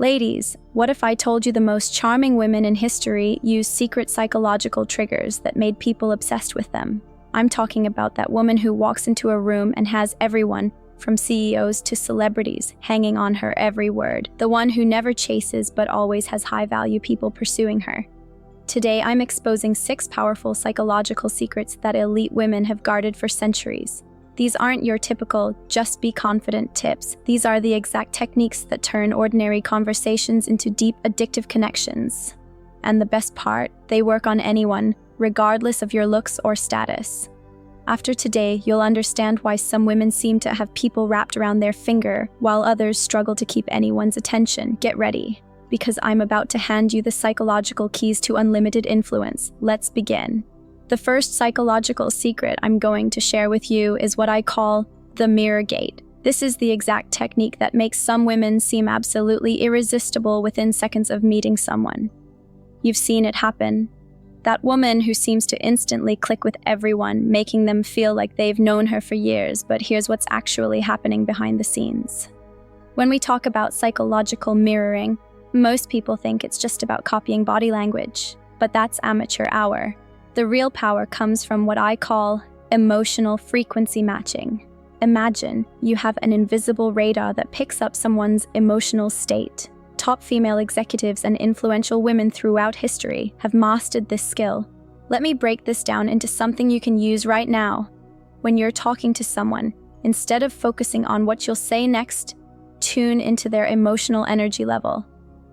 Ladies, what if I told you the most charming women in history use secret psychological triggers that made people obsessed with them? I'm talking about that woman who walks into a room and has everyone, from CEOs to celebrities, hanging on her every word. The one who never chases but always has high-value people pursuing her. Today, I'm exposing 6 powerful psychological secrets that elite women have guarded for centuries. These aren't your typical, just be confident tips. These are the exact techniques that turn ordinary conversations into deep, addictive connections. And the best part, they work on anyone, regardless of your looks or status. After today, you'll understand why some women seem to have people wrapped around their finger, while others struggle to keep anyone's attention. Get ready, because I'm about to hand you the psychological keys to unlimited influence. Let's begin. The first psychological secret I'm going to share with you is what I call the mirror gate. This is the exact technique that makes some women seem absolutely irresistible within seconds of meeting someone. You've seen it happen. That woman who seems to instantly click with everyone, making them feel like they've known her for years, but here's what's actually happening behind the scenes. When we talk about psychological mirroring, most people think it's just about copying body language, but that's amateur hour. The real power comes from what I call emotional frequency matching. Imagine you have an invisible radar that picks up someone's emotional state. Top female executives and influential women throughout history have mastered this skill. Let me break this down into something you can use right now. When you're talking to someone, instead of focusing on what you'll say next, tune into their emotional energy level.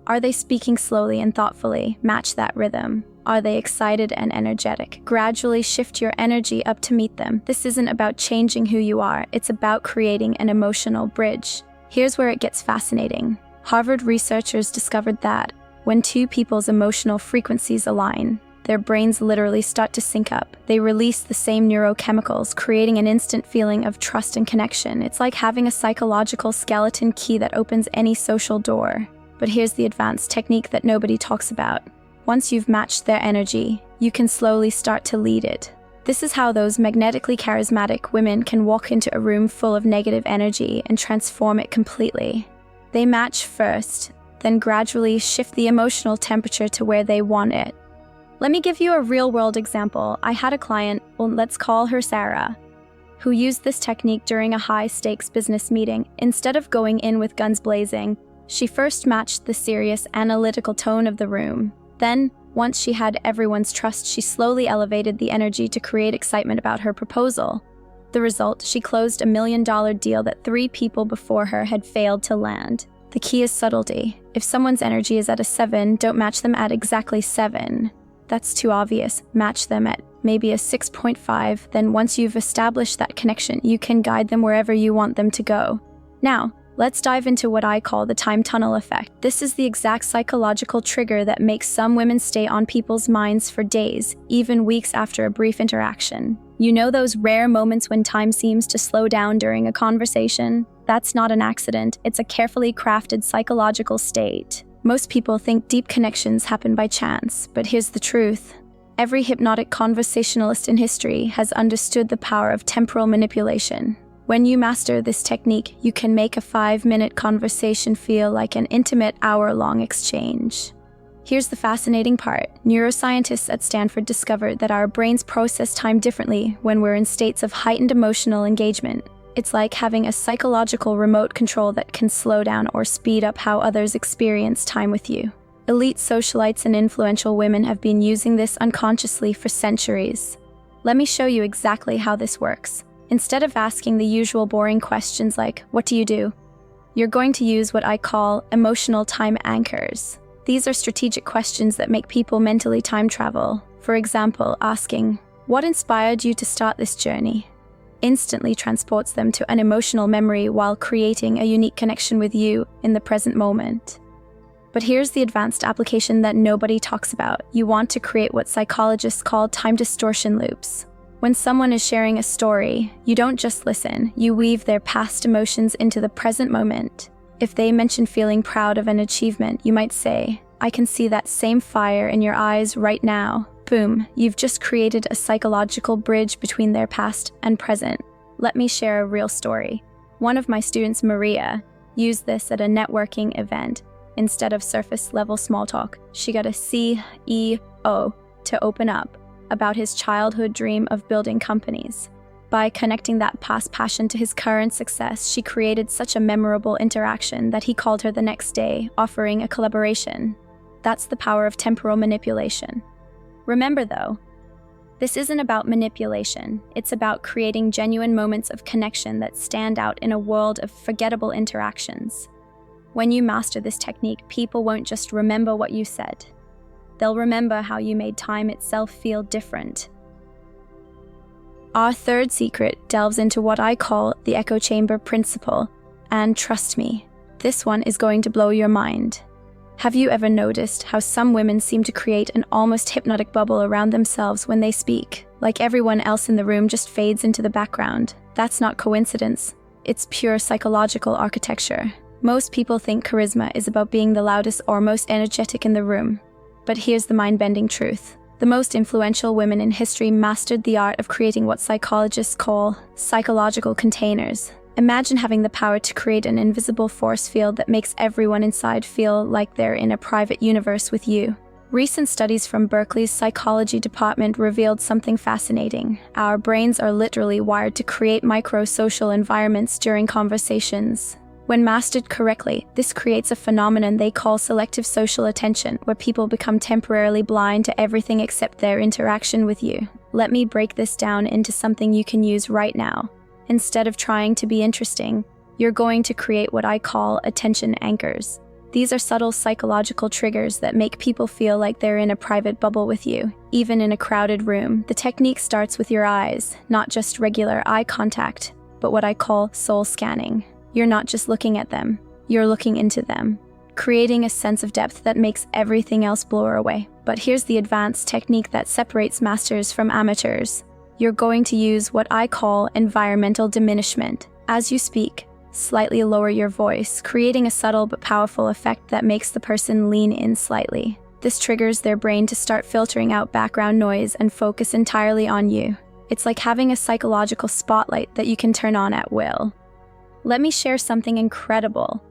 Are they speaking slowly and thoughtfully? Match that rhythm. Are they excited and energetic? Gradually shift your energy up to meet them. This isn't about changing who you are, it's about creating an emotional bridge. Here's where it gets fascinating. Harvard researchers discovered that when 2 people's emotional frequencies align, their brains literally start to sync up. They release the same neurochemicals, creating an instant feeling of trust and connection. It's like having a psychological skeleton key that opens any social door. But here's the advanced technique that nobody talks about. Once you've matched their energy, you can slowly start to lead it. This is how those magnetically charismatic women can walk into a room full of negative energy and transform it completely. They match first, then gradually shift the emotional temperature to where they want it. Let me give you a real-world example. I had a client, let's call her Sarah, who used this technique during a high-stakes business meeting. Instead of going in with guns blazing, she first matched the serious, analytical tone of the room. Then, once she had everyone's trust, she slowly elevated the energy to create excitement about her proposal. The result, she closed a $1 million deal that 3 people before her had failed to land. The key is subtlety. If someone's energy is at a 7, don't match them at exactly 7. That's too obvious. Match them at maybe a 6.5. Then once you've established that connection, you can guide them wherever you want them to go. Now, let's dive into what I call the time tunnel effect. This is the exact psychological trigger that makes some women stay on people's minds for days, even weeks after a brief interaction. You know those rare moments when time seems to slow down during a conversation? That's not an accident, it's a carefully crafted psychological state. Most people think deep connections happen by chance, but here's the truth. Every hypnotic conversationalist in history has understood the power of temporal manipulation. When you master this technique, you can make a 5-minute conversation feel like an intimate hour-long exchange. Here's the fascinating part. Neuroscientists at Stanford discovered that our brains process time differently when we're in states of heightened emotional engagement. It's like having a psychological remote control that can slow down or speed up how others experience time with you. Elite socialites and influential women have been using this unconsciously for centuries. Let me show you exactly how this works. Instead of asking the usual boring questions like, "What do you do?" you're going to use what I call emotional time anchors. These are strategic questions that make people mentally time travel. For example, asking, "What inspired you to start this journey?" instantly transports them to an emotional memory while creating a unique connection with you in the present moment. But here's the advanced application that nobody talks about. You want to create what psychologists call time distortion loops. When someone is sharing a story, you don't just listen, you weave their past emotions into the present moment. If they mention feeling proud of an achievement, you might say, "I can see that same fire in your eyes right now." Boom, you've just created a psychological bridge between their past and present. Let me share a real story. One of my students, Maria, used this at a networking event. Instead of surface-level small talk, she got a CEO to open up about his childhood dream of building companies. By connecting that past passion to his current success, she created such a memorable interaction that he called her the next day, offering a collaboration. That's the power of temporal manipulation. Remember though, this isn't about manipulation. It's about creating genuine moments of connection that stand out in a world of forgettable interactions. When you master this technique, people won't just remember what you said. They'll remember how you made time itself feel different. Our third secret delves into what I call the echo chamber principle, and trust me, this one is going to blow your mind. Have you ever noticed how some women seem to create an almost hypnotic bubble around themselves when they speak, like everyone else in the room just fades into the background? That's not coincidence. It's pure psychological architecture. Most people think charisma is about being the loudest or most energetic in the room. But here's the mind-bending truth. The most influential women in history mastered the art of creating what psychologists call psychological containers. Imagine having the power to create an invisible force field that makes everyone inside feel like they're in a private universe with you. Recent studies from Berkeley's psychology department revealed something fascinating. Our brains are literally wired to create micro-social environments during conversations. When mastered correctly, this creates a phenomenon they call selective social attention, where people become temporarily blind to everything except their interaction with you. Let me break this down into something you can use right now. Instead of trying to be interesting, you're going to create what I call attention anchors. These are subtle psychological triggers that make people feel like they're in a private bubble with you, even in a crowded room. The technique starts with your eyes, not just regular eye contact, but what I call soul scanning. You're not just looking at them, you're looking into them, creating a sense of depth that makes everything else blur away. But here's the advanced technique that separates masters from amateurs. You're going to use what I call environmental diminishment. As you speak, slightly lower your voice, creating a subtle but powerful effect that makes the person lean in slightly. This triggers their brain to start filtering out background noise and focus entirely on you. It's like having a psychological spotlight that you can turn on at will. Let me share something incredible.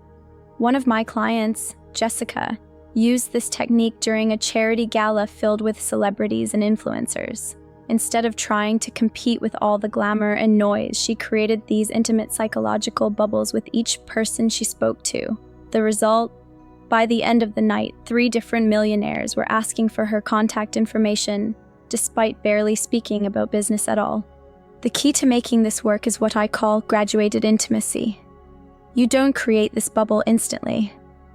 One of my clients, Jessica, used this technique during a charity gala filled with celebrities and influencers. Instead of trying to compete with all the glamour and noise, she created these intimate psychological bubbles with each person she spoke to. The result? By the end of the night, 3 different millionaires were asking for her contact information, despite barely speaking about business at all. The key to making this work is what I call graduated intimacy. You don't create this bubble instantly.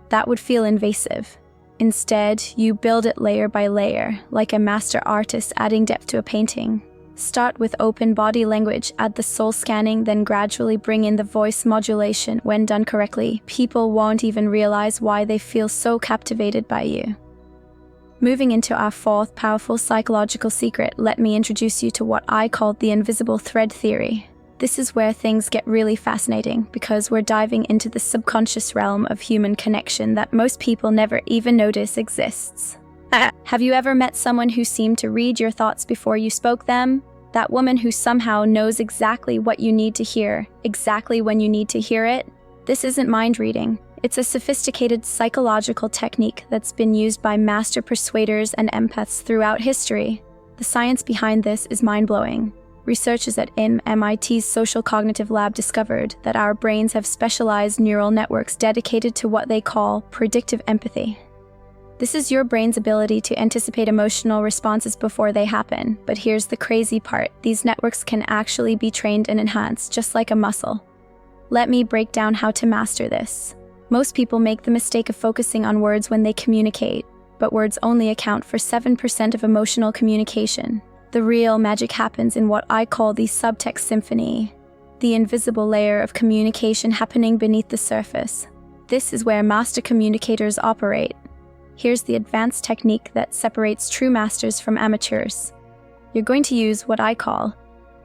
That would feel invasive. Instead, you build it layer by layer, like a master artist adding depth to a painting. Start with open body language, add the soul scanning, then gradually bring in the voice modulation. When done correctly, people won't even realize why they feel so captivated by you. Moving into our fourth powerful psychological secret, let me introduce you to what I call the invisible thread theory. This is where things get really fascinating because we're diving into the subconscious realm of human connection that most people never even notice exists. Have you ever met someone who seemed to read your thoughts before you spoke them? That woman who somehow knows exactly what you need to hear, exactly when you need to hear it? This isn't mind reading. It's a sophisticated psychological technique that's been used by master persuaders and empaths throughout history. The science behind this is mind-blowing. Researchers at MIT's Social Cognitive Lab discovered that our brains have specialized neural networks dedicated to what they call predictive empathy. This is your brain's ability to anticipate emotional responses before they happen. But here's the crazy part. These networks can actually be trained and enhanced, just like a muscle. Let me break down how to master this. Most people make the mistake of focusing on words when they communicate, but words only account for 7% of emotional communication. The real magic happens in what I call the subtext symphony, the invisible layer of communication happening beneath the surface. This is where master communicators operate. Here's the advanced technique that separates true masters from amateurs. You're going to use what I call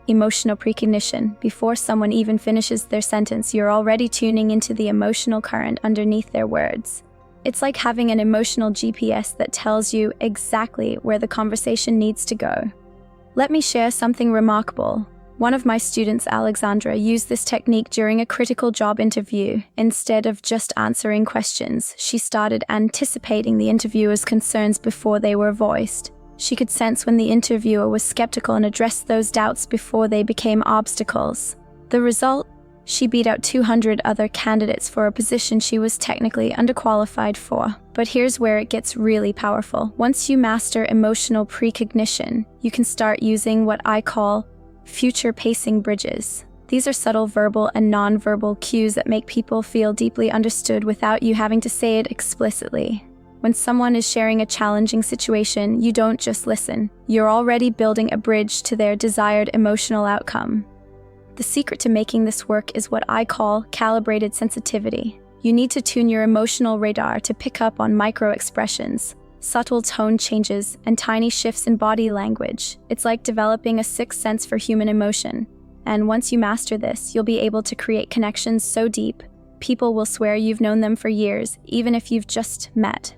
emotional precognition. Before someone even finishes their sentence, you're already tuning into the emotional current underneath their words. It's like having an emotional GPS that tells you exactly where the conversation needs to go. Let me share something remarkable. One of my students, Alexandra, used this technique during a critical job interview. Instead of just answering questions, she started anticipating the interviewer's concerns before they were voiced. She could sense when the interviewer was skeptical and addressed those doubts before they became obstacles. The result? She beat out 200 other candidates for a position she was technically underqualified for. But here's where it gets really powerful. Once you master emotional precognition, you can start using what I call future pacing bridges. These are subtle verbal and non-verbal cues that make people feel deeply understood without you having to say it explicitly. When someone is sharing a challenging situation, you don't just listen. You're already building a bridge to their desired emotional outcome. The secret to making this work is what I call calibrated sensitivity. You need to tune your emotional radar to pick up on micro-expressions, subtle tone changes, and tiny shifts in body language. It's like developing a sixth sense for human emotion. And once you master this, you'll be able to create connections so deep, people will swear you've known them for years, even if you've just met.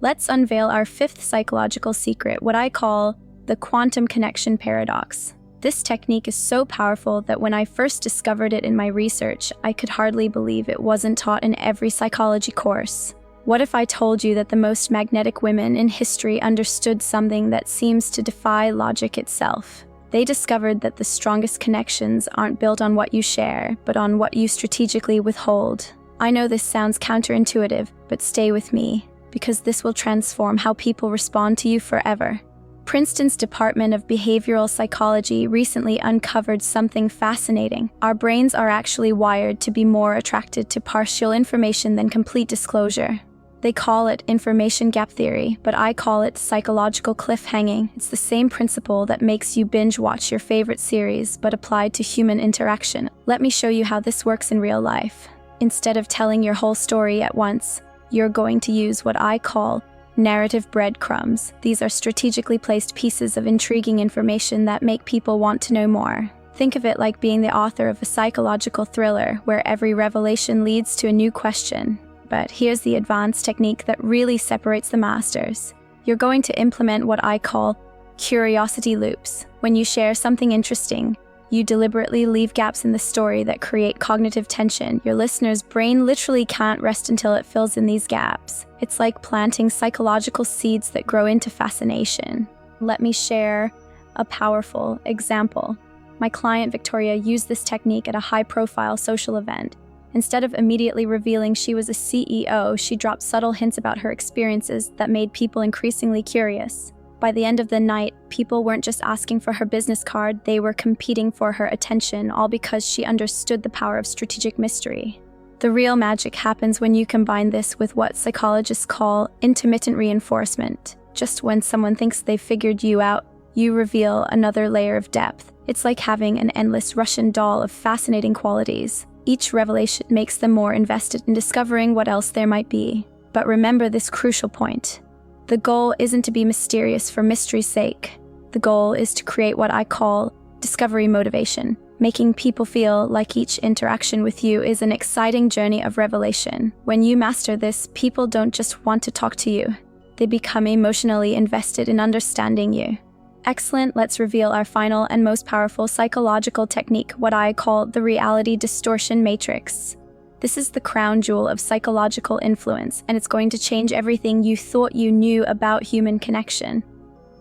Let's unveil our fifth psychological secret, what I call the quantum connection paradox. This technique is so powerful that when I first discovered it in my research, I could hardly believe it wasn't taught in every psychology course. What if I told you that the most magnetic women in history understood something that seems to defy logic itself? They discovered that the strongest connections aren't built on what you share, but on what you strategically withhold. I know this sounds counterintuitive, but stay with me, because this will transform how people respond to you forever. Princeton's Department of Behavioral Psychology recently uncovered something fascinating. Our brains are actually wired to be more attracted to partial information than complete disclosure. They call it information gap theory, but I call it psychological cliffhanging. It's the same principle that makes you binge watch your favorite series, but applied to human interaction. Let me show you how this works in real life. Instead of telling your whole story at once, you're going to use what I call narrative breadcrumbs. These are strategically placed pieces of intriguing information that make people want to know more. Think of it like being the author of a psychological thriller where every revelation leads to a new question. But here's the advanced technique that really separates the masters. You're going to implement what I call curiosity loops. When you share something interesting, you deliberately leave gaps in the story that create cognitive tension. Your listener's brain literally can't rest until it fills in these gaps. It's like planting psychological seeds that grow into fascination. Let me share a powerful example. My client Victoria used this technique at a high-profile social event. Instead of immediately revealing she was a CEO, she dropped subtle hints about her experiences that made people increasingly curious. By the end of the night, people weren't just asking for her business card, they were competing for her attention, all because she understood the power of strategic mystery. The real magic happens when you combine this with what psychologists call intermittent reinforcement. Just when someone thinks they've figured you out, you reveal another layer of depth. It's like having an endless Russian doll of fascinating qualities. Each revelation makes them more invested in discovering what else there might be. But remember this crucial point. The goal isn't to be mysterious for mystery's sake. The goal is to create what I call discovery motivation, making people feel like each interaction with you is an exciting journey of revelation. When you master this, people don't just want to talk to you. They become emotionally invested in understanding you. Excellent, let's reveal our final and most powerful psychological technique, what I call the reality distortion matrix. This is the crown jewel of psychological influence, and it's going to change everything you thought you knew about human connection.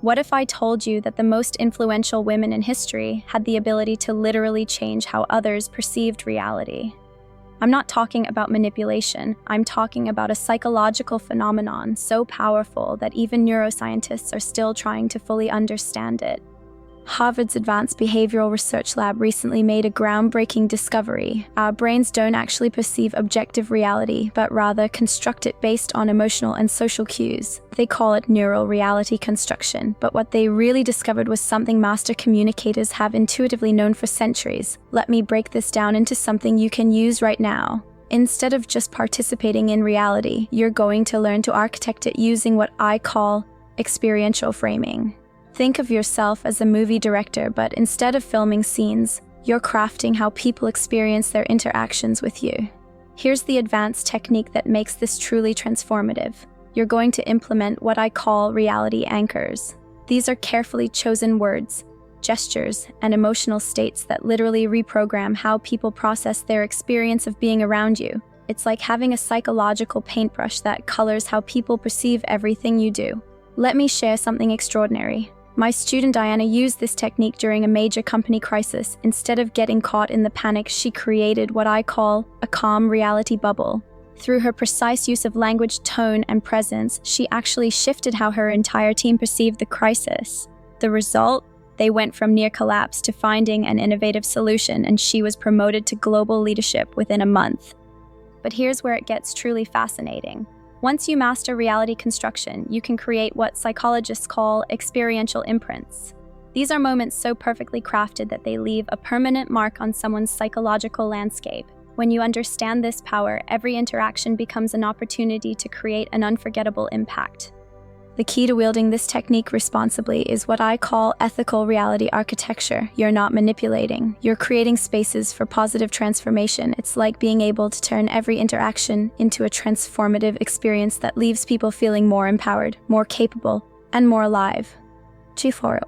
What if I told you that the most influential women in history had the ability to literally change how others perceived reality? I'm not talking about manipulation, I'm talking about a psychological phenomenon so powerful that even neuroscientists are still trying to fully understand it. Harvard's Advanced Behavioral Research Lab recently made a groundbreaking discovery. Our brains don't actually perceive objective reality, but rather construct it based on emotional and social cues. They call it neural reality construction, but what they really discovered was something master communicators have intuitively known for centuries. Let me break this down into something you can use right now. Instead of just participating in reality, you're going to learn to architect it using what I call experiential framing. Think of yourself as a movie director, but instead of filming scenes, you're crafting how people experience their interactions with you. Here's the advanced technique that makes this truly transformative. You're going to implement what I call reality anchors. These are carefully chosen words, gestures, and emotional states that literally reprogram how people process their experience of being around you. It's like having a psychological paintbrush that colors how people perceive everything you do. Let me share something extraordinary. My student Diana used this technique during a major company crisis. Instead of getting caught in the panic, she created what I call a calm reality bubble. Through her precise use of language, tone, and presence, she actually shifted how her entire team perceived the crisis. The result? They went from near collapse to finding an innovative solution, and she was promoted to global leadership within a month. But here's where it gets truly fascinating. Once you master reality construction, you can create what psychologists call experiential imprints. These are moments so perfectly crafted that they leave a permanent mark on someone's psychological landscape. When you understand this power, every interaction becomes an opportunity to create an unforgettable impact. The key to wielding this technique responsibly is what I call ethical reality architecture. You're not manipulating. You're creating spaces for positive transformation. It's like being able to turn every interaction into a transformative experience that leaves people feeling more empowered, more capable, and more alive. Ci foro.